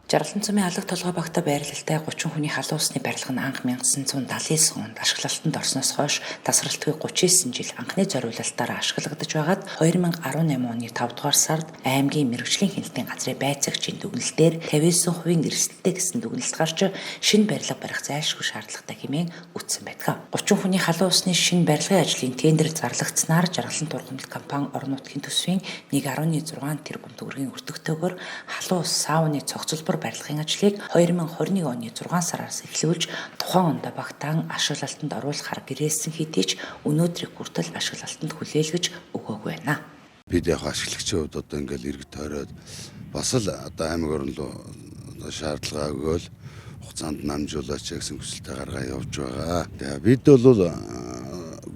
Жарлан цумын алга толгой багтаа байрлалтай 30 хүний халуун усны барилга нь анх 1979 онд ашиглалтанд орсноос хойш тасралтгүй 39 жил анхны зориулалтаараа ашиглагдаж байгаад 2018 оны 5 дугаар сард аймгийн мэргэжлийн хяналтын газрын байцаагчийн дүгнэлтээр 59% эрсдэлтэй гэсэн дүгнэлт гарч шинэ барилга барих зайлшгүй шаардлагатай хэмээн үтсэн байдаг. 30 хүний халуун усны шинэ барилгын ажлын тендер зарлагдсанаар Жаргалан тургамал компани орон нутгийн төсвийн 1.6 тэрбум төгрөгийн өртөгтэйгээр халуун ус сауны цогцлбор барилгын ажлыг 2021 оны 6 сараас эхлүүлж тухайн онд багтаан ашиглалтанд оруулахар гэрээсэн хэдий ч өнөөдрийг хүртэл ашиглалтанд хүлээлгэж өгөөгүй байна. Бид яг ашиглагчийн хувьд одоо ингээл иргэд тойроод бас л одоо аймаг орн руу шаардлага өгөөл хугацаанд намжуулаач гэсэн хүсэлтэй гаргаа явж байгаа. Тэгээ бид бол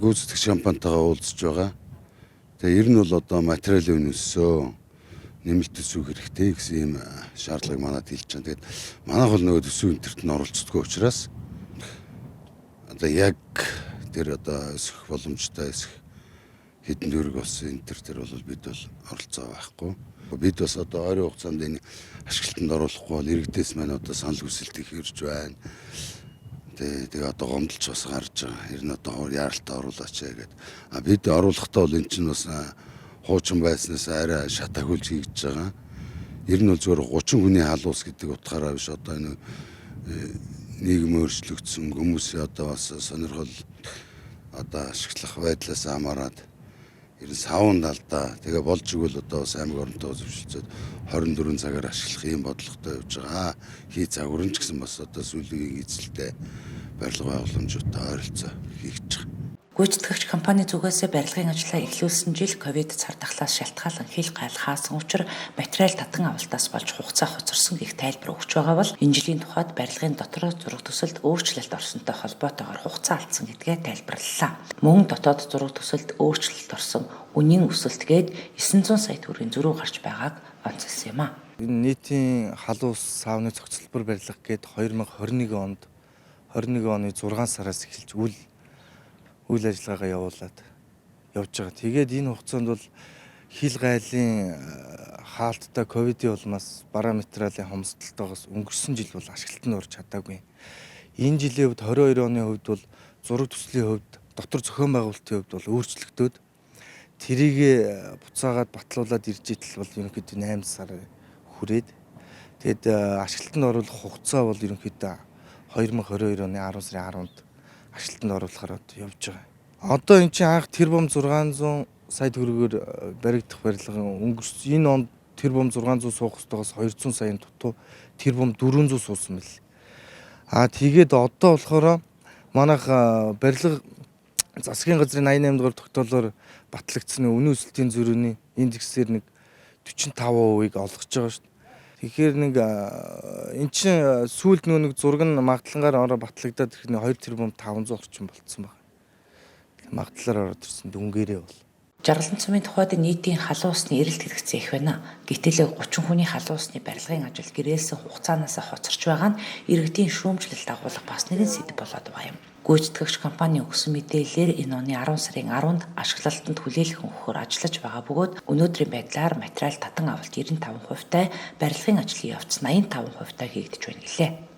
гүйцэтгэгч компанитайгаа уулзж байгаа. Тэгээ ер нь бол одоо материалын үнэсөө нэмэлт төсөв хэрэгтэй гэсэн ийм шаардлагыг манад хэлж байгаа. Тэгээд манайх бол нөгөө төсөв энтерт нь оролцдоггүй учраас одоо яг тэр одоо өсөх боломжтой эсэх хэдэн төгрөг болсон энтер тэр бол бид бол оролцоо байхгүй. Бид бас одоо ойрын хугацаанд энэ ашиглалтанд оруулахгүй бол иргэдээс маань одоо санал хүсэлтийг ирж байна. Тэгээ одоо гомдолч бас гарч байгаа. Ер нь одоо яаралтай оруулаач гэдэг. Бид оруулахдаа бол эн чинь бас хуучин байснаас арай шатаагуулж хийж байгаа. Ер нь бол зөвхөн 30 хүний халуус гэдэг утгаараа биш одоо энэ нийгэм өөрчлөгдсөн хүмүүсийн одоо бас сонирхол одоо ашиглах байдлаас хамаарат ер нь савн талдаа тэгээ болж игэл одоо бас аймаг оронтой зөвшөлтөд 24 цагаар ашиглах ийм бодлоготой явж байгаа. Хий загварч гэсэн бас одоо сүүлийн эзэлтэй барилга байгууламжуудтай ойролцоо хийж байгаа. Гүйцэтгэгч компани зүгээсээ барилгын ажлаа эхлүүлсэн жил ковид цар тахлаас шалтгаалan хил гайл хаасан учраас материал татан авалтаас болж хугацаа хоцорсон гэх тайлбар өгч байгаа бол энэ жилийн тухайд барилгын дотоод зураг төсөлд өөрчлөлт орсонтой холбоотойгоор хугацаа алдсан гэдгээ тайлбарлалаа. Мөн дотоод зураг төсөлд өөрчлөлт орсон үнийн өсөлт гээд 900 сая төгрөгийн зөрүү гарч байгааг онцлсан юм а. Энэ нийтийн халуун ус саавны цогцлбор барилга гээд 2021 оны 6 сараас эхэлж үйл ажиллагаагаа явуулаад явж байгаа. Тэгээд энэ хугацаанд бол хил гайлын хаалттай ковидын улмаас бараа материалын хомсдолтойгоос өнгөрсөн жил бол ашиглалтанд орж чадаагүй. Энэ жилийн хувьд 22 оны хувьд бол зураг төслийн хувьд дотор зохион байгуулалтын хувьд бол өөрчлөгдөд тэрийг буцаагаад батлуулаад ирж идэл бол ерөнхийдөө 8 сар хүрээд тэгэд ашиглалтанд оруулах хугацаа бол ерөнхийдөө 2022 оны 10 сарын 10-нд ашиглалтанд оруулахаар явж байгаа. Одоо эн чинь анх тэрбум 600 сая төгрөгөөр баригдах барилгын өнгөрсөн энэ онд тэрбум 600 суух ёстойгоос 200 саяын дутуу тэрбум 400 суусан мэл. Тэгээд одоо болохоор манайх барилга засгийн газрын 88 дугаар тогтоолоор батлагдсан үнийн өсөлтийн зөрүүний индексээр нэг 45%-ийг олгож байгаа шүү дээ. Тэгэхээр нэг эн чинь сүүлд нэг зураг нь магадлангаар ороо батлагдаад ирэх нь 2 тэрбум 500 орчим болцсон байна. Магадлалаар ороод ирсэн дүнгээрээ бол. Жаргалан цумын тухайд нийтийн халуун усны эрэлт хэрэгцээ их байна. Гэтэл 30 хүний халуун усны барилгын ажил гэрээсэн хугацаанаас хоцорч байгаа нь иргэдийн шүүмжлэлт дагуулах бас нэгэн сэдэв болоод байгаа юм. Гүйцэтгэгч компани өгсөн мэдээлэлээр энэ оны 10 сарын 10-нд ашиглалтанд хүлээлгэн өгөхөөр ажиллаж байгаа бөгөөд өнөөдрийн байдлаар материал татан авалт 95%-тай, барилгын ажлын явц 85%-тай хийгдэж байна гэлээ.